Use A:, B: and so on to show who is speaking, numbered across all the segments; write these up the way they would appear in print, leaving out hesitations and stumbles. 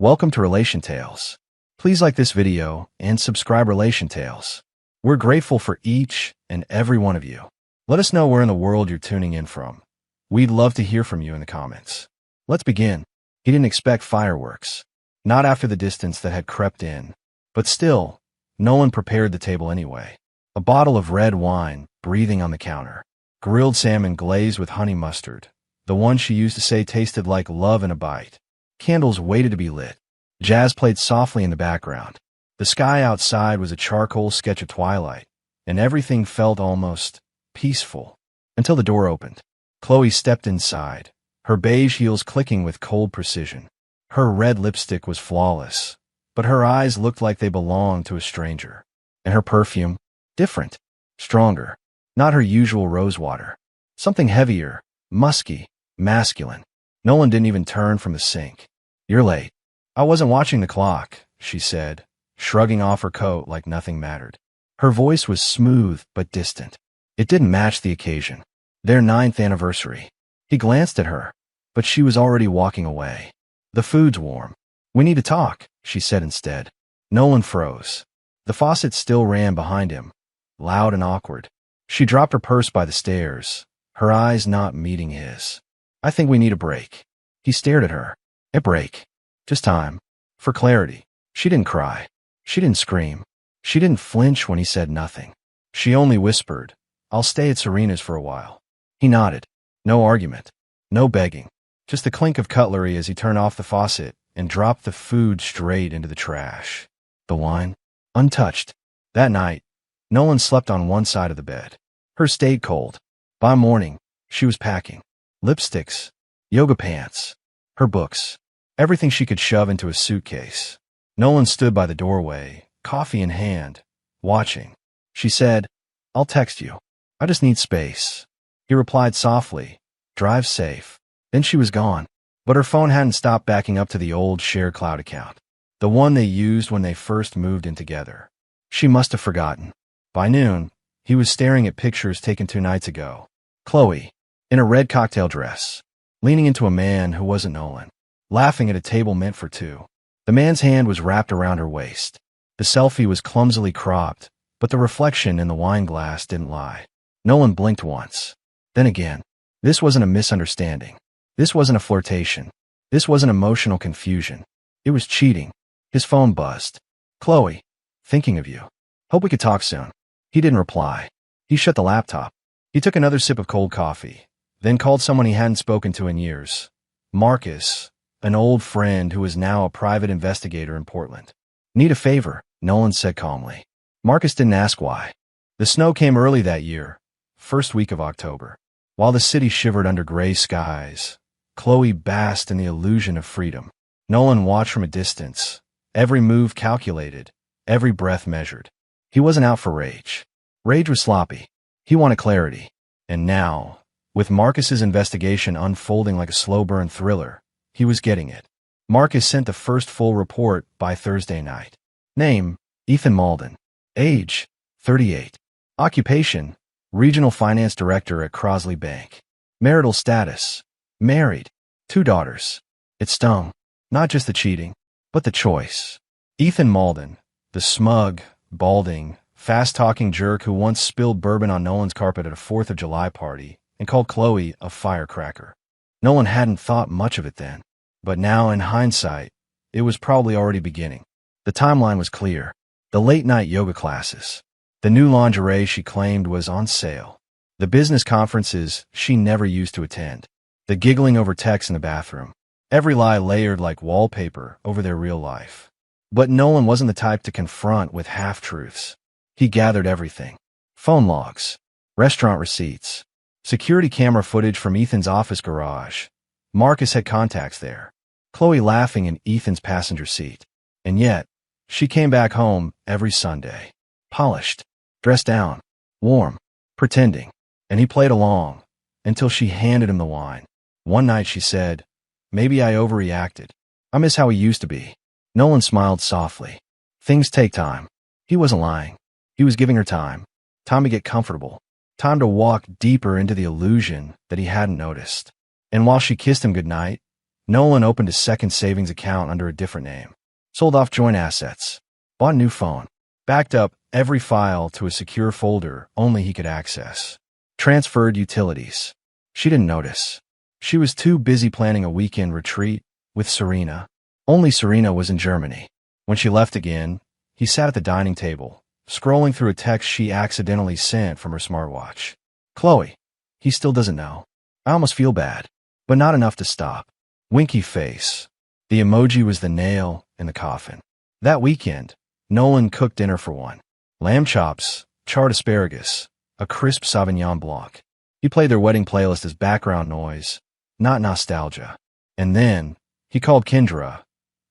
A: Welcome to Relation Tales. Please like this video and subscribe Relation Tales. We're grateful for each and every one of you. Let us know where in the world you're tuning in from. We'd love to hear from you in the comments. Let's begin. He didn't expect fireworks. Not after the distance that had crept in. But still, Nolan prepared the table anyway. A bottle of red wine breathing on the counter. Grilled salmon glazed with honey mustard. The one she used to say tasted like love in a bite. Candles waited to be lit. Jazz played softly in the background. The sky outside was a charcoal sketch of twilight, and everything felt almost peaceful. Until the door opened. Chloe stepped inside, her beige heels clicking with cold precision. Her red lipstick was flawless, but her eyes looked like they belonged to a stranger. And her perfume? Different. Stronger. Not her usual rosewater. Something heavier, musky, masculine. Nolan didn't even turn from the sink. "You're late." "I wasn't watching the clock," she said, shrugging off her coat like nothing mattered. Her voice was smooth but distant. It didn't match the occasion. Their 9th anniversary. He glanced at her, but she was already walking away. "The food's warm. We need to talk," she said instead. Nolan froze. The faucet still ran behind him, loud and awkward. She dropped her purse by the stairs, her eyes not meeting his. "I think we need a break." He stared at her. A break. Just time. For clarity. She didn't cry. She didn't scream. She didn't flinch when he said nothing. She only whispered, "I'll stay at Serena's for a while." He nodded. No argument. No begging. Just the clink of cutlery as he turned off the faucet and dropped the food straight into the trash. The wine? Untouched. That night, Nolan slept on one side of the bed. Hers stayed cold. By morning, she was packing. Lipsticks. Yoga pants. Her books. Everything she could shove into a suitcase. Nolan stood by the doorway, coffee in hand, watching. She said, "I'll text you. I just need space." He replied softly, "Drive safe." Then she was gone. But her phone hadn't stopped backing up to the old shared cloud account. The one they used when they first moved in together. She must have forgotten. By noon, he was staring at pictures taken 2 nights ago. Chloe, in a red cocktail dress, leaning into a man who wasn't Nolan, laughing at a table meant for 2. The man's hand was wrapped around her waist. The selfie was clumsily cropped, but the reflection in the wine glass didn't lie. Nolan blinked once. Then again. This wasn't a misunderstanding. This wasn't a flirtation. This wasn't emotional confusion. It was cheating. His phone buzzed. "Chloe, thinking of you. Hope we could talk soon." He didn't reply. He shut the laptop. He took another sip of cold coffee, then called someone he hadn't spoken to in years. Marcus, an old friend who was now a private investigator in Portland. "Need a favor," Nolan said calmly. Marcus didn't ask why. The snow came early that year, first week of October. While the city shivered under gray skies, Chloe basked in the illusion of freedom. Nolan watched from a distance, every move calculated, every breath measured. He wasn't out for rage. Rage was sloppy. He wanted clarity. And now, with Marcus's investigation unfolding like a slow-burn thriller, he was getting it. Marcus sent the first full report by Thursday night. Name, Ethan Malden. Age, 38. Occupation, Regional Finance Director at Crosley Bank. Marital status, married. 2 daughters. It stung. Not just the cheating, but the choice. Ethan Malden, the smug, balding, fast-talking jerk who once spilled bourbon on Nolan's carpet at a 4th of July party and called Chloe a firecracker. Nolan hadn't thought much of it then, but now, in hindsight, it was probably already beginning. The timeline was clear. The late-night yoga classes. The new lingerie she claimed was on sale. The business conferences she never used to attend. The giggling over text in the bathroom. Every lie layered like wallpaper over their real life. But Nolan wasn't the type to confront with half-truths. He gathered everything. Phone logs. Restaurant receipts. Security camera footage from Ethan's office garage. Marcus had contacts there. Chloe laughing in Ethan's passenger seat. And yet, she came back home every Sunday. Polished. Dressed down. Warm. Pretending. And he played along, until she handed him the wine. One night she said, "Maybe I overreacted. I miss how he used to be." Nolan smiled softly. Things take time. He wasn't lying. He was giving her time. Time to get comfortable. Time to walk deeper into the illusion that he hadn't noticed. And while she kissed him goodnight, Nolan opened his second savings account under a different name, sold off joint assets, bought a new phone, backed up every file to a secure folder only he could access, transferred utilities. She didn't notice. She was too busy planning a weekend retreat with Serena. Only Serena was in Germany. When she left again, he sat at the dining table, scrolling through a text she accidentally sent from her smartwatch. Chloe. He still doesn't know. I almost feel bad, but not enough to stop. Winky face. The emoji was the nail in the coffin. That weekend, Nolan cooked dinner for one. Lamb chops, charred asparagus, a crisp Sauvignon Blanc. He played their wedding playlist as background noise, not nostalgia. And then, he called Kendra,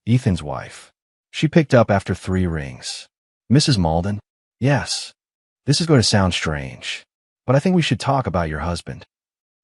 A: Ethan's wife. She picked up after 3 rings. Mrs. Malden? Yes. This is going to sound strange, but I think we should talk about your husband.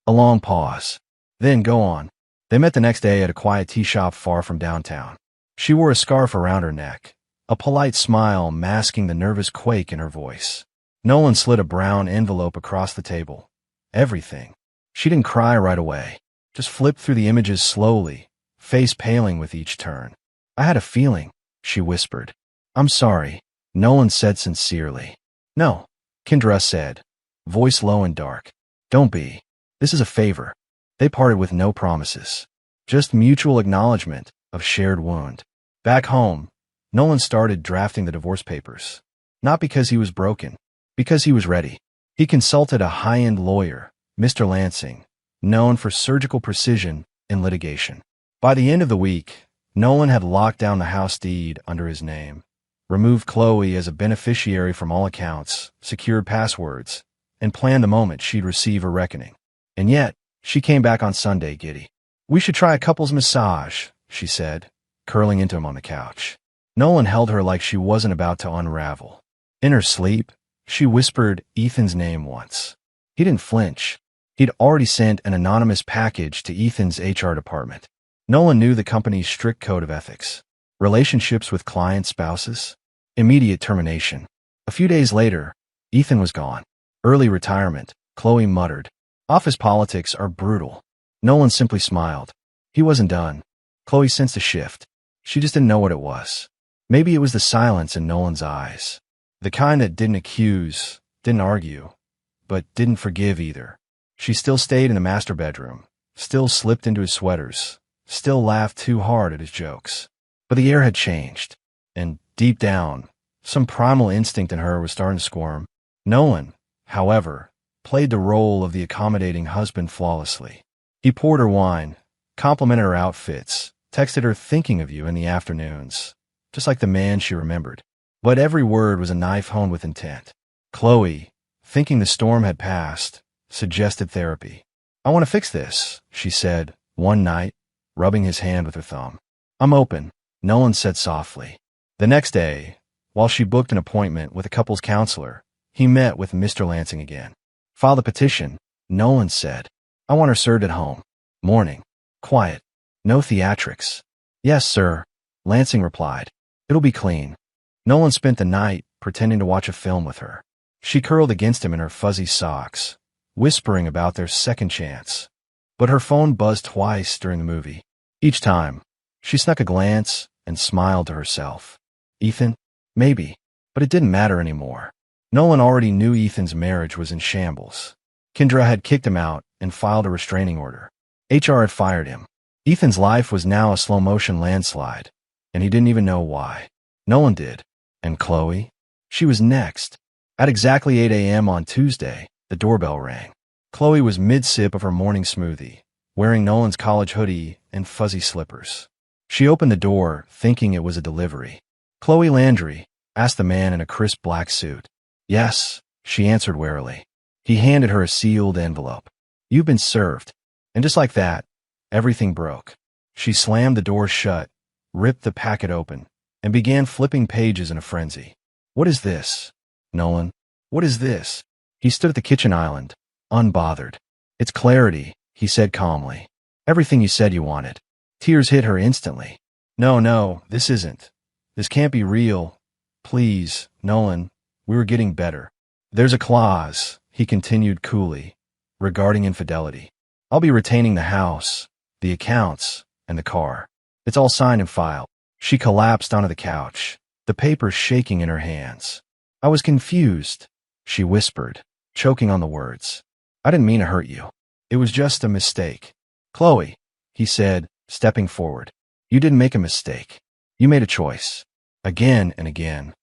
A: A long pause. Then go on. They met the next day at a quiet tea shop far from downtown. She wore a scarf around her neck, a polite smile masking the nervous quake in her voice. Nolan slid a brown envelope across the table. Everything. She didn't cry right away, just flipped through the images slowly, face paling with each turn. I had a feeling, she whispered. I'm sorry, Nolan said sincerely. No, Kendra said, voice low and dark. Don't be. This is a favor. They parted with no promises, just mutual acknowledgement of shared wound. Back home, Nolan started drafting the divorce papers. Not because he was broken, because he was ready. He consulted a high-end lawyer, Mr. Lansing, known for surgical precision in litigation. By the end of the week, Nolan had locked down the house deed under his name, removed Chloe as a beneficiary from all accounts, secured passwords, and planned the moment she'd receive a reckoning. And yet, she came back on Sunday giddy. We should try a couple's massage, she said, curling into him on the couch. Nolan held her like she wasn't about to unravel. In her sleep, she whispered Ethan's name once. He didn't flinch. He'd already sent an anonymous package to Ethan's HR department. Nolan knew the company's strict code of ethics. Relationships with client spouses? Immediate termination. A few days later, Ethan was gone. Early retirement, Chloe muttered. Office politics are brutal. Nolan simply smiled. He wasn't done. Chloe sensed a shift. She just didn't know what it was. Maybe it was the silence in Nolan's eyes. The kind that didn't accuse, didn't argue, but didn't forgive either. She still stayed in the master bedroom, still slipped into his sweaters, still laughed too hard at his jokes. But the air had changed, and deep down, some primal instinct in her was starting to squirm. Nolan, however, played the role of the accommodating husband flawlessly. He poured her wine, complimented her outfits, texted her thinking of you in the afternoons, just like the man she remembered. But every word was a knife honed with intent. Chloe, thinking the storm had passed, suggested therapy. I want to fix this, she said, one night, rubbing his hand with her thumb. I'm open, Nolan said softly. The next day, while she booked an appointment with a couples counselor, he met with Mr. Lansing again. File the petition, Nolan said. I want her served at home. Morning. Quiet. No theatrics. Yes, sir, Lansing replied. It'll be clean. Nolan spent the night pretending to watch a film with her. She curled against him in her fuzzy socks, whispering about their second chance. But her phone buzzed twice during the movie. Each time, she snuck a glance and smiled to herself. Ethan? Maybe. But it didn't matter anymore. Nolan already knew Ethan's marriage was in shambles. Kendra had kicked him out and filed a restraining order. HR had fired him. Ethan's life was now a slow-motion landslide, and he didn't even know why. Nolan did. And Chloe? She was next. At exactly 8 a.m. on Tuesday, the doorbell rang. Chloe was mid-sip of her morning smoothie, wearing Nolan's college hoodie and fuzzy slippers. She opened the door, thinking it was a delivery. Chloe Landry, asked the man in a crisp black suit. Yes, she answered warily. He handed her a sealed envelope. You've been served. And just like that, everything broke. She slammed the door shut, ripped the packet open, and began flipping pages in a frenzy. What is this? Nolan, what is this? He stood at the kitchen island, unbothered. It's clarity, he said calmly. Everything you said you wanted. Tears hit her instantly. No, this isn't. This can't be real. Please, Nolan, we were getting better. There's a clause, he continued coolly, regarding infidelity. I'll be retaining the house, the accounts, and the car. It's all signed and filed. She collapsed onto the couch, the papers shaking in her hands. I was confused, she whispered, choking on the words. I didn't mean to hurt you. It was just a mistake. Chloe, he said, stepping forward. You didn't make a mistake. You made a choice. Again and again.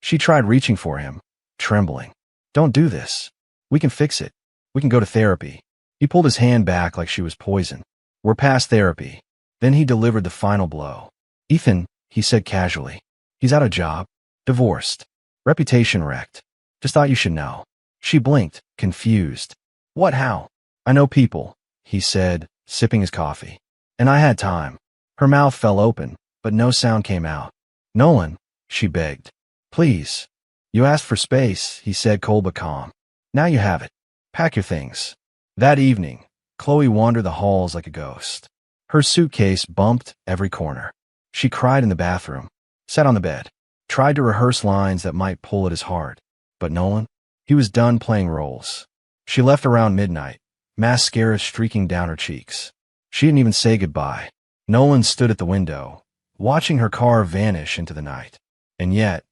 A: She tried reaching for him, trembling. Don't do this. We can fix it. We can go to therapy. He pulled his hand back like she was poison. We're past therapy. Then he delivered the final blow. Ethan, he said casually. He's out of job. Divorced. Reputation wrecked. Just thought you should know. She blinked, confused. What, how? I know people, he said, sipping his coffee. And I had time. Her mouth fell open, but no sound came out. Nolan, she begged. Please. You asked for space, he said, cold but calm. Now you have it. Pack your things. That evening, Chloe wandered the halls like a ghost. Her suitcase bumped every corner. She cried in the bathroom, sat on the bed, tried to rehearse lines that might pull at his heart. But Nolan? He was done playing roles. She left around midnight, mascara streaking down her cheeks. She didn't even say goodbye. Nolan stood at the window, watching her car vanish into the night. And yet,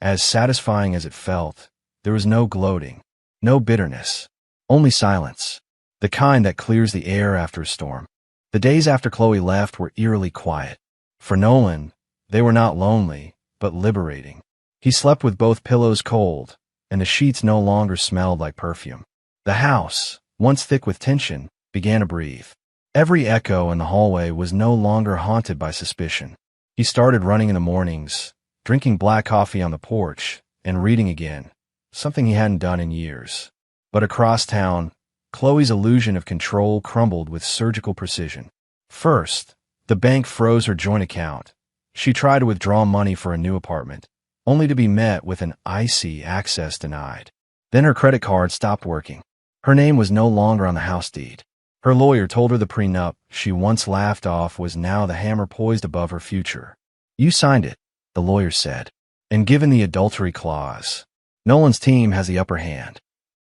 A: as satisfying as it felt, there was no gloating, no bitterness, only silence, the kind that clears the air after a storm. The days after Chloe left were eerily quiet. For Nolan, they were not lonely, but liberating. He slept with both pillows cold, and the sheets no longer smelled like perfume. The house, once thick with tension, began to breathe. Every echo in the hallway was no longer haunted by suspicion. He started running in the mornings, drinking black coffee on the porch, and reading again, something he hadn't done in years. But across town, Chloe's illusion of control crumbled with surgical precision. First, the bank froze her joint account. She tried to withdraw money for a new apartment, only to be met with an icy access denied. Then her credit card stopped working. Her name was no longer on the house deed. Her lawyer told her the prenup she once laughed off was now the hammer poised above her future. You signed it, the lawyer said. And given the adultery clause, Nolan's team has the upper hand.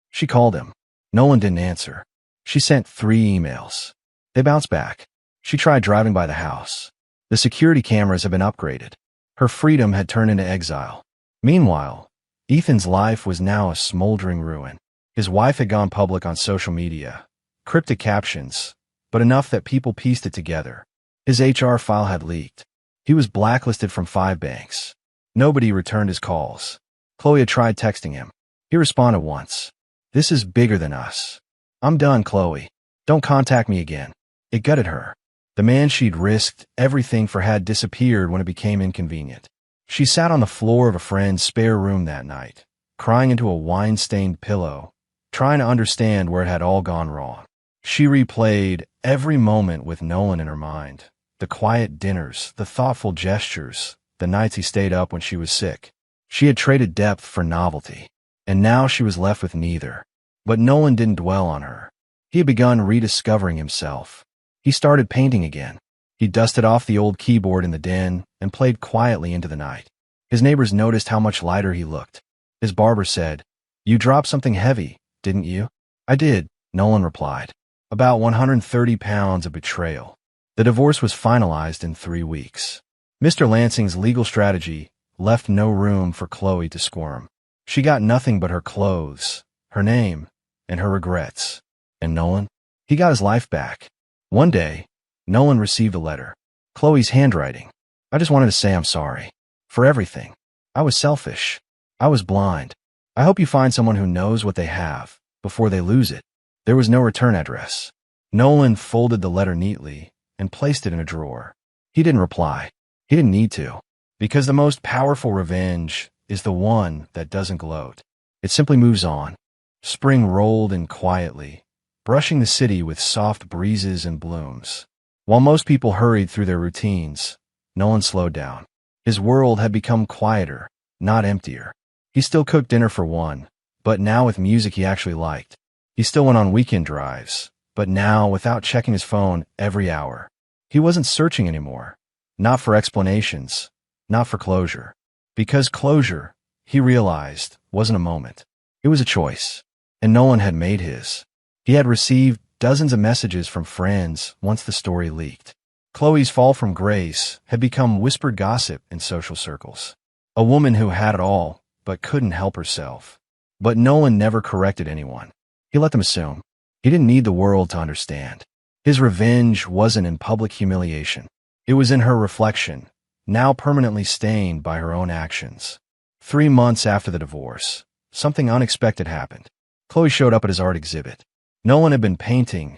A: She called him. Nolan didn't answer. She sent 3 emails. They bounced back. She tried driving by the house. The security cameras had been upgraded. Her freedom had turned into exile. Meanwhile, Ethan's life was now a smoldering ruin. His wife had gone public on social media. Cryptic captions, but enough that people pieced it together. His HR file had leaked. He was blacklisted from 5 banks. Nobody returned his calls. Chloe had tried texting him. He responded once. This is bigger than us. I'm done, Chloe. Don't contact me again. It gutted her. The man she'd risked everything for had disappeared when it became inconvenient. She sat on the floor of a friend's spare room that night, crying into a wine-stained pillow, trying to understand where it had all gone wrong. She replayed every moment with Nolan in her mind. The quiet dinners, the thoughtful gestures, the nights he stayed up when she was sick. She had traded depth for novelty, and now she was left with neither. But Nolan didn't dwell on her. He had begun rediscovering himself. He started painting again. He dusted off the old keyboard in the den and played quietly into the night. His neighbors noticed how much lighter he looked. His barber said, "You dropped something heavy, didn't you?" "I did," Nolan replied. "About 130 pounds of betrayal." The divorce was finalized in 3 weeks. Mr. Lansing's legal strategy left no room for Chloe to squirm. She got nothing but her clothes, her name, and her regrets. And Nolan? He got his life back. One day, Nolan received a letter. Chloe's handwriting. "I just wanted to say I'm sorry. For everything. I was selfish. I was blind. I hope you find someone who knows what they have before they lose it." There was no return address. Nolan folded the letter neatly and placed it in a drawer. He didn't reply. He didn't need to. Because the most powerful revenge is the one that doesn't gloat. It simply moves on. Spring rolled in quietly, brushing the city with soft breezes and blooms. While most people hurried through their routines, Nolan slowed down. His world had become quieter, not emptier. He still cooked dinner for one, but now with music he actually liked. He still went on weekend drives, but now without checking his phone every hour. He wasn't searching anymore. Not for explanations, not for closure. Because closure, he realized, wasn't a moment. It was a choice, and Nolan had made his. He had received dozens of messages from friends once the story leaked. Chloe's fall from grace had become whispered gossip in social circles. A woman who had it all, but couldn't help herself. But Nolan never corrected anyone. He let them assume. He didn't need the world to understand. His revenge wasn't in public humiliation. It was in her reflection, now permanently stained by her own actions. 3 months after the divorce, something unexpected happened. Chloe showed up at his art exhibit. Nolan had been painting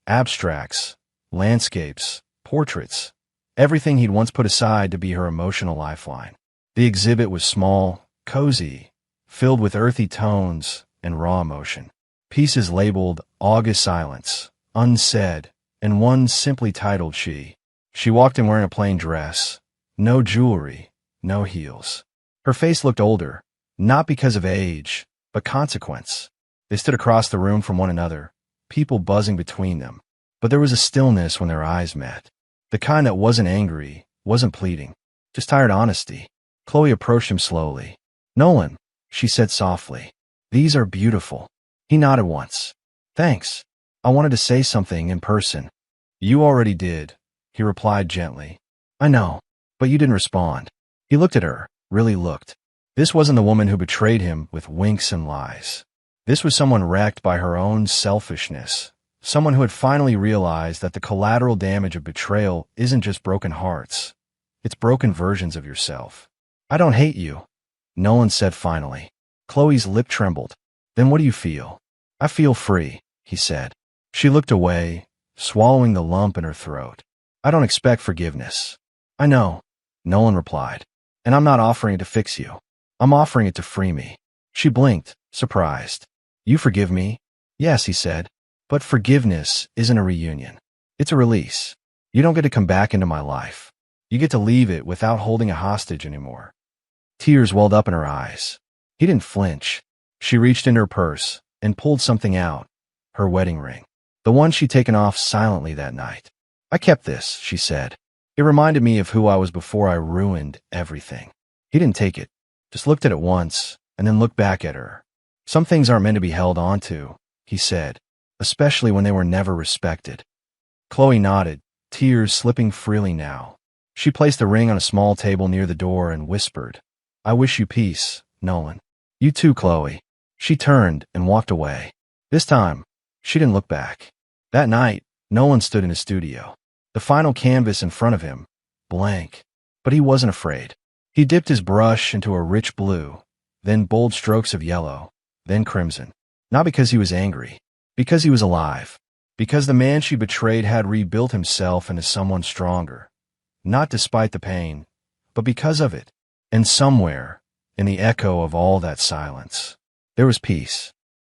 A: abstracts, landscapes, portraits, everything he'd once put aside to be her emotional lifeline. The exhibit was small, cozy, filled with earthy tones and raw emotion. Pieces labeled August Silence, Unsaid, and one simply titled She. She walked in wearing a plain dress, no jewelry, no heels. Her face looked older, not because of age, but consequence. They stood across the room from one another, people buzzing between them. But there was a stillness when their eyes met. The kind that wasn't angry, wasn't pleading, just tired honesty. Chloe approached him slowly. "Nolan," she said softly, "these are beautiful." He nodded once. "Thanks. I wanted to say something in person." "You already did," he replied gently. "I know, but you didn't respond." He looked at her, really looked. This wasn't the woman who betrayed him with winks and lies. This was someone wrecked by her own selfishness. Someone who had finally realized that the collateral damage of betrayal isn't just broken hearts. It's broken versions of yourself. "I don't hate you," Nolan said finally. Chloe's lip trembled. "Then what do you feel?" "I feel free," he said. She looked away, swallowing the lump in her throat. "I don't expect forgiveness." "I know," Nolan replied. "And I'm not offering it to fix you. I'm offering it to free me." She blinked, surprised. "You forgive me?" "Yes," he said. "But forgiveness isn't a reunion. It's a release. You don't get to come back into my life. You get to leave it without holding a hostage anymore." Tears welled up in her eyes. He didn't flinch. She reached into her purse and pulled something out, her wedding ring, the one she'd taken off silently that night. "I kept this," she said. "It reminded me of who I was before I ruined everything." He didn't take it, just looked at it once, and then looked back at her. "Some things aren't meant to be held on to," he said, "especially when they were never respected." Chloe nodded, tears slipping freely now. She placed the ring on a small table near the door and whispered, "I wish you peace, Nolan." "You too, Chloe." She turned and walked away. This time, she didn't look back. That night, Nolan stood in his studio, the final canvas in front of him, blank. But he wasn't afraid. He dipped his brush into a rich blue, then bold strokes of yellow, then crimson. Not because he was angry, because he was alive. Because the man she betrayed had rebuilt himself into someone stronger. Not despite the pain, but because of it. And somewhere, in the echo of all that silence, there was peace.